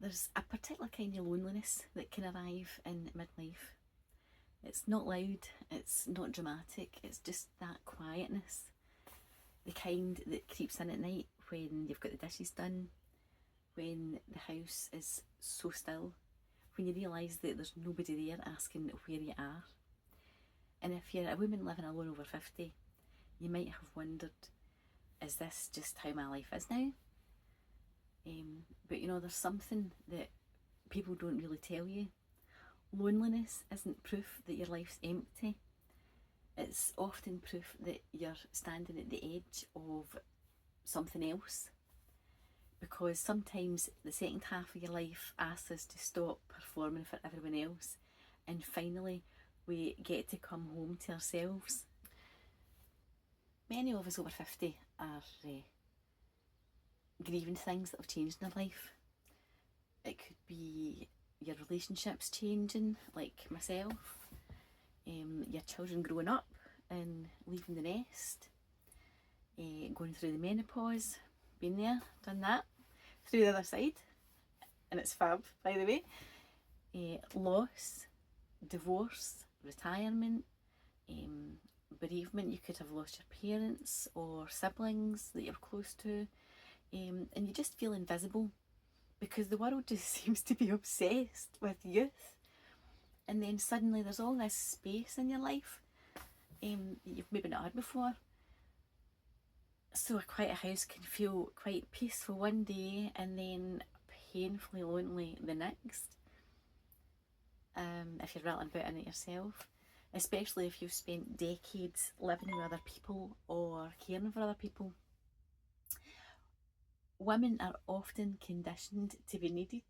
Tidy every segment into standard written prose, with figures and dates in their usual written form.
There's a particular kind of loneliness that can arrive in midlife. It's not loud, it's not dramatic, it's just that quietness. The kind that creeps in at night when you've got the dishes done, when the house is so still, when you realise that there's nobody there asking where you are. And if you're a woman living alone over 50, you might have wondered, is this just how my life is now? But you know, there's something that people don't really tell you. Loneliness isn't proof that your life's empty. It's often proof that you're standing at the edge of something else. Because sometimes the second half of your life asks us to stop performing for everyone else, and finally we get to come home to ourselves. Many of us over 50 are grieving things that have changed in our life. It could be your relationships changing, like myself, your children growing up and leaving the nest, going through the menopause, been there, done that, through the other side, and it's fab, by the way. Loss, divorce, retirement, bereavement. You could have lost your parents or siblings that you're close to, and you just feel invisible because the world just seems to be obsessed with youth. And then suddenly there's all this space in your life that you've maybe not had before. So a quiet house can feel quite peaceful one day and then painfully lonely the next. If you're rattling about in it yourself, especially if you've spent decades living with other people or caring for other people. Women are often conditioned to be needed.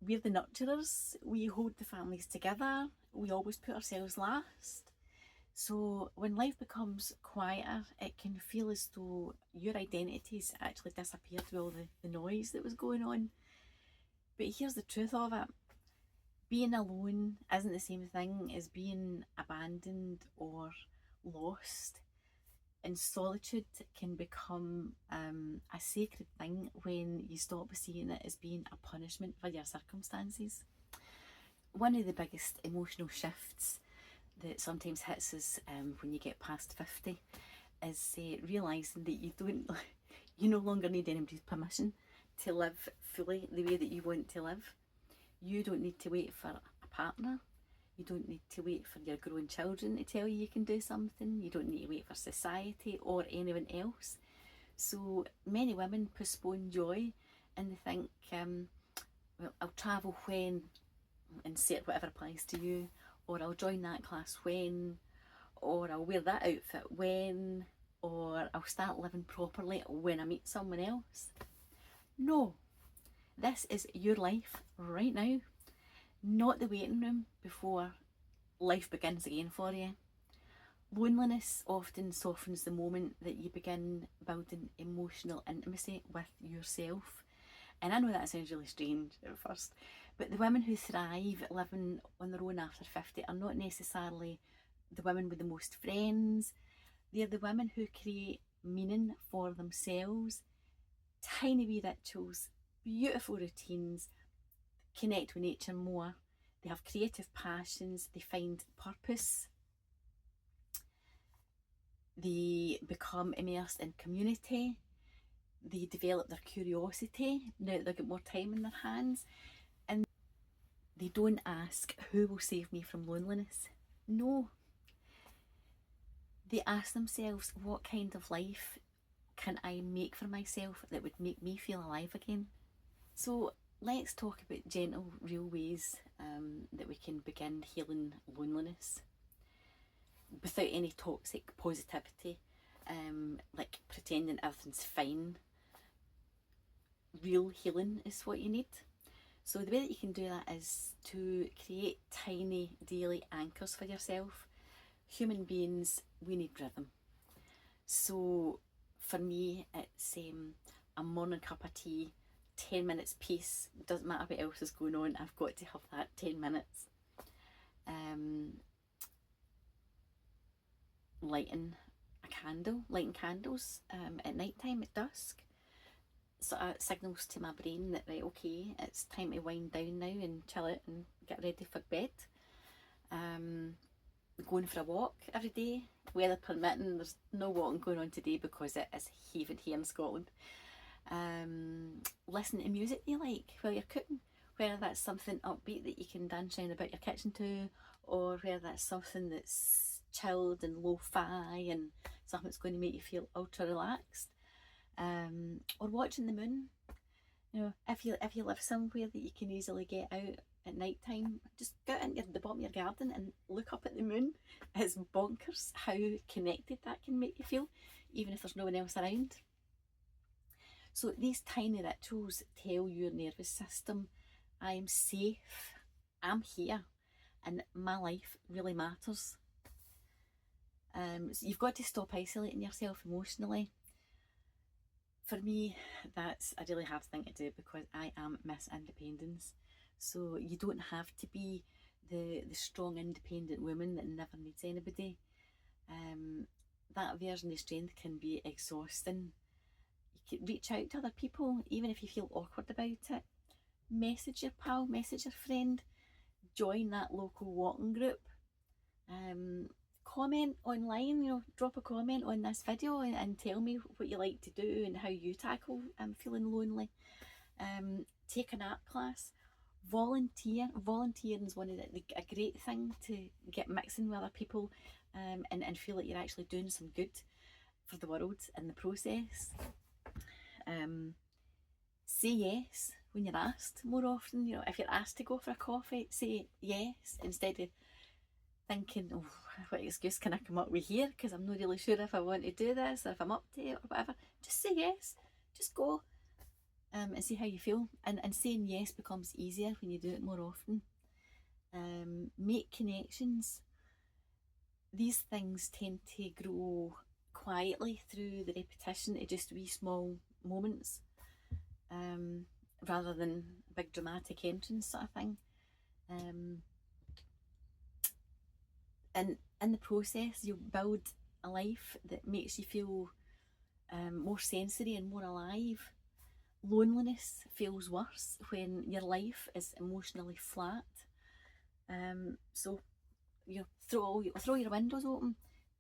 We're the nurturers, we hold the families together, we always put ourselves last. So when life becomes quieter, it can feel as though your identity's actually disappeared with all the noise that was going on. But here's the truth of it. Being alone isn't the same thing as being abandoned or lost. And solitude can become a sacred thing when you stop seeing it as being a punishment for your circumstances. One of the biggest emotional shifts that sometimes hits us when you get past 50 is realising that you no longer need anybody's permission to live fully the way that you want to live. You don't need to wait for a partner. You don't need to wait for your growing children to tell you can do something. You don't need to wait for society or anyone else. So many women postpone joy and they think, well, I'll travel when, insert whatever applies to you, or I'll join that class when, or I'll wear that outfit when, or I'll start living properly when I meet someone else. No, this is your life right now. Not the waiting room before life begins again for you. Loneliness often softens the moment that you begin building emotional intimacy with yourself. And I know that sounds really strange at first, but the women who thrive living on their own after 50 are not necessarily the women with the most friends. They're the women who create meaning for themselves, tiny wee rituals, beautiful routines, connect with nature more, they have creative passions, they find purpose, they become immersed in community, they develop their curiosity now that they've got more time in their hands, and they don't ask, who will save me from loneliness? No. They ask themselves, what kind of life can I make for myself that would make me feel alive again? So let's talk about gentle, real ways that we can begin healing loneliness without any toxic positivity, like pretending everything's fine. Real healing is what you need. So the way that you can do that is to create tiny daily anchors for yourself. Human beings, we need rhythm. So for me, it's a morning cup of tea, 10 minutes peace, doesn't matter what else is going on, I've got to have that 10 minutes. Lighting candles at night time, at dusk. sort of signals to my brain that, right, okay, it's time to wind down now and chill out and get ready for bed. Going for a walk every day, weather permitting. There's no walking going on today because it is heaving here in Scotland. Listen to music you like while you're cooking, whether that's something upbeat that you can dance around about your kitchen to, or whether that's something that's chilled and lo-fi and something that's going to make you feel ultra relaxed. Or watching the moon. You know, if you live somewhere that you can easily get out at night time, just go out into the bottom of your garden and look up at the moon. It's bonkers how connected that can make you feel, even if there's no one else around. So these tiny rituals tell your nervous system, I am safe, I'm here, and my life really matters. So you've got to stop isolating yourself emotionally. For me, that's a really hard thing to do because I am Miss Independence. So you don't have to be the strong independent woman that never needs anybody. That version of strength can be exhausting. You can reach out to other people, even if you feel awkward about it. Message your pal, message your friend, join that local walking group. Comment online, you know, drop a comment on this video and tell me what you like to do and how you tackle feeling lonely. Take an art class. Volunteer. Volunteering is a great thing to get mixing with other people and feel like you're actually doing some good for the world in the process. Say yes when you're asked more often. You know, if you're asked to go for a coffee, say yes instead of thinking, oh, what excuse can I come up with here because I'm not really sure if I want to do this or if I'm up to it or whatever. Just say yes. Just go. And see how you feel. And saying yes becomes easier when you do it more often. Make connections. These things tend to grow quietly through the repetition of just wee small moments, rather than a big dramatic entrance sort of thing. And in the process, you'll build a life that makes you feel more sensory and more alive. Loneliness feels worse when your life is emotionally flat. So you throw your windows open,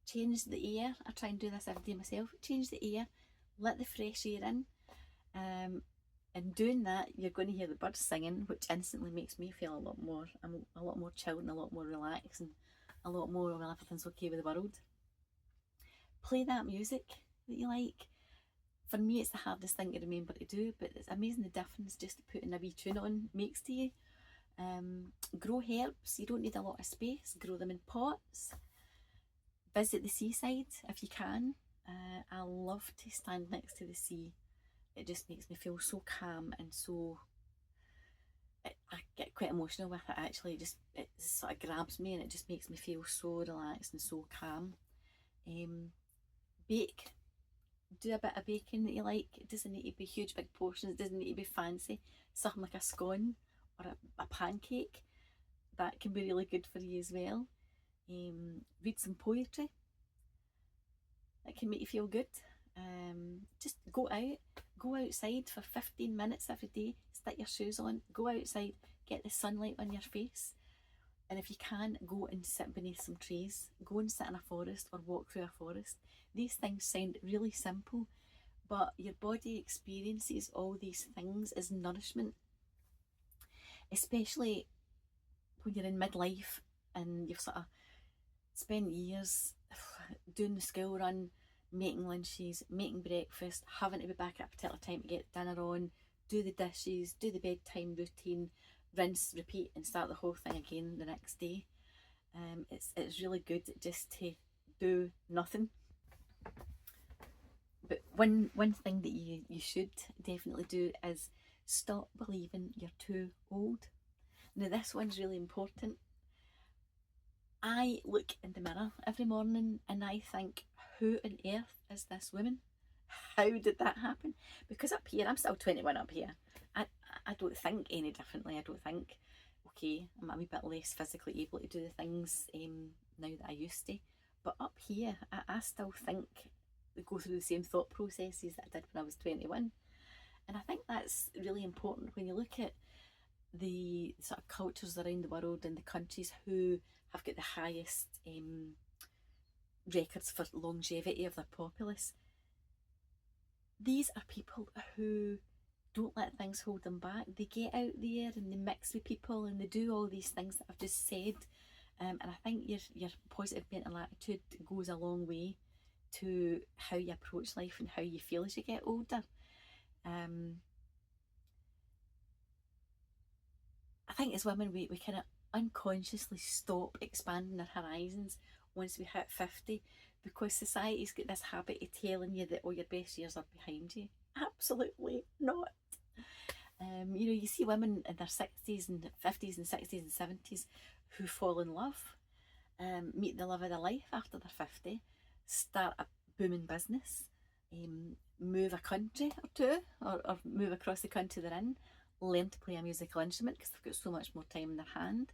change the air. I try and do this every day myself. Change the air, let the fresh air in. And doing that, you're going to hear the birds singing, which instantly makes me feel I'm a lot more chilled and a lot more relaxed and a lot more, well, everything's okay with the world. Play that music that you like. For me, it's the hardest thing to remember to do, but it's amazing the difference just putting a wee tune on makes to you. Grow herbs. You don't need a lot of space. Grow them in pots. Visit the seaside if you can. I love to stand next to the sea. It just makes me feel so calm and so... I get quite emotional with it actually. It sort of grabs me and it just makes me feel so relaxed and so calm. Bake. Do a bit of baking that you like. It doesn't need to be huge big portions, it doesn't need to be fancy. Something like a scone or a pancake, that can be really good for you as well. Read some poetry, that can make you feel good. Just go outside for 15 minutes every day, stick your shoes on, go outside, get the sunlight on your face. And if you can, go and sit beneath some trees, go and sit in a forest or walk through a forest. These things sound really simple, but your body experiences all these things as nourishment, especially when you're in midlife and you've sort of spent years doing the school run, making lunches, making breakfast, having to be back at a particular time to get dinner on, do the dishes, do the bedtime routine, rinse, repeat and start the whole thing again the next day. It's really good just to do nothing. But one thing that you should definitely do is stop believing you're too old. Now this one's really important. I look in the mirror every morning and I think, who on earth is this woman? How did that happen? Because up here, I'm still 21 up here. I don't think any differently. I don't think, okay, I'm a wee bit less physically able to do the things now that I used to. But up here, I still think, go through the same thought processes that I did when I was 21. And I think that's really important when you look at the sort of cultures around the world and the countries who have got the highest records for longevity of their populace. These are people who don't let things hold them back. They get out there and they mix with people and they do all these things that I've just said. And I think your positive mental attitude goes a long way to how you approach life and how you feel as you get older. I think as women, we kind of unconsciously stop expanding our horizons once we hit 50, because society's got this habit of telling you that all your best years are behind you. Absolutely not. You see women in their 60s and 50s and 60s and 70s who fall in love, meet the love of their life after they're 50, start a booming business, move a country or two, or move across the country they're in, learn to play a musical instrument because they've got so much more time in their hand,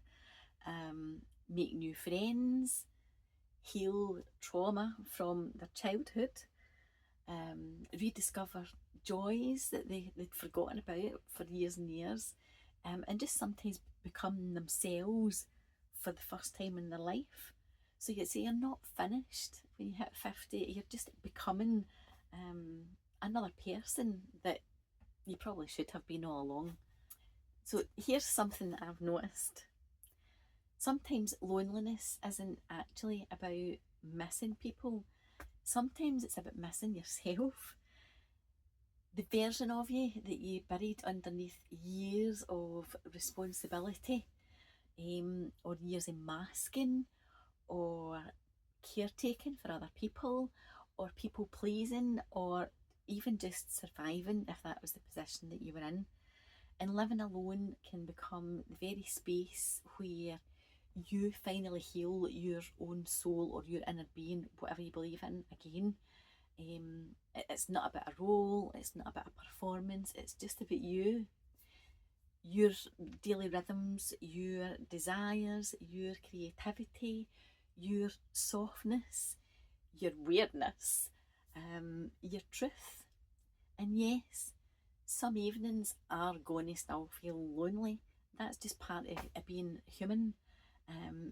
make new friends, heal trauma from their childhood, rediscover joys that they'd forgotten about for years and years, and just sometimes become themselves for the first time in their life. So you're not finished when you hit 50, you're just becoming another person that you probably should have been all along. So here's something that I've noticed. Sometimes loneliness isn't actually about missing people. Sometimes it's about missing yourself. The version of you that you buried underneath years of responsibility, or years of masking, or caretaking for other people, or people pleasing, or even just surviving if that was the position that you were in. And living alone can become the very space where you finally heal your own soul or your inner being, whatever you believe in, again. It's not about a role, it's not about a performance, it's just about you. Your daily rhythms, your desires, your creativity, your softness, your weirdness, your truth. And yes, some evenings are going to still feel lonely. That's just part of being human.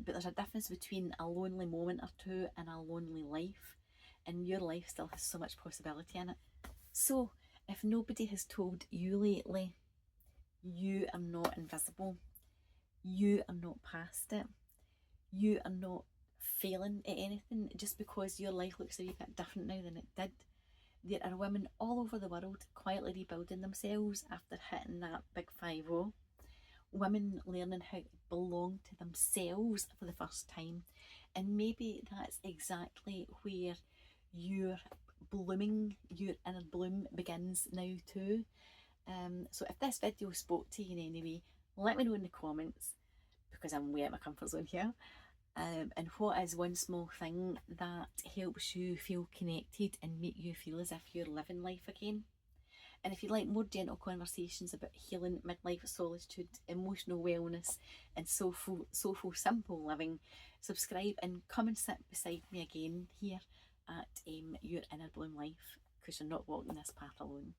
But there's a difference between a lonely moment or two and a lonely life. And your life still has so much possibility in it. So, if nobody has told you lately, you are not invisible. You are not past it. You are not failing at anything just because your life looks a wee bit different now than it did. There are women all over the world quietly rebuilding themselves after hitting that big 5-0. Women learning how to belong to themselves for the first time. And maybe that's exactly where your blooming, your inner bloom begins now too. So if this video spoke to you in any way, let me know in the comments, because I'm way out of my comfort zone here. And what is one small thing that helps you feel connected and make you feel as if you're living life again? And if you'd like more gentle conversations about healing, midlife, solitude, emotional wellness, and soulful, simple living, subscribe and come and sit beside me again here at Your Inner Bloom Life, because you're not walking this path alone.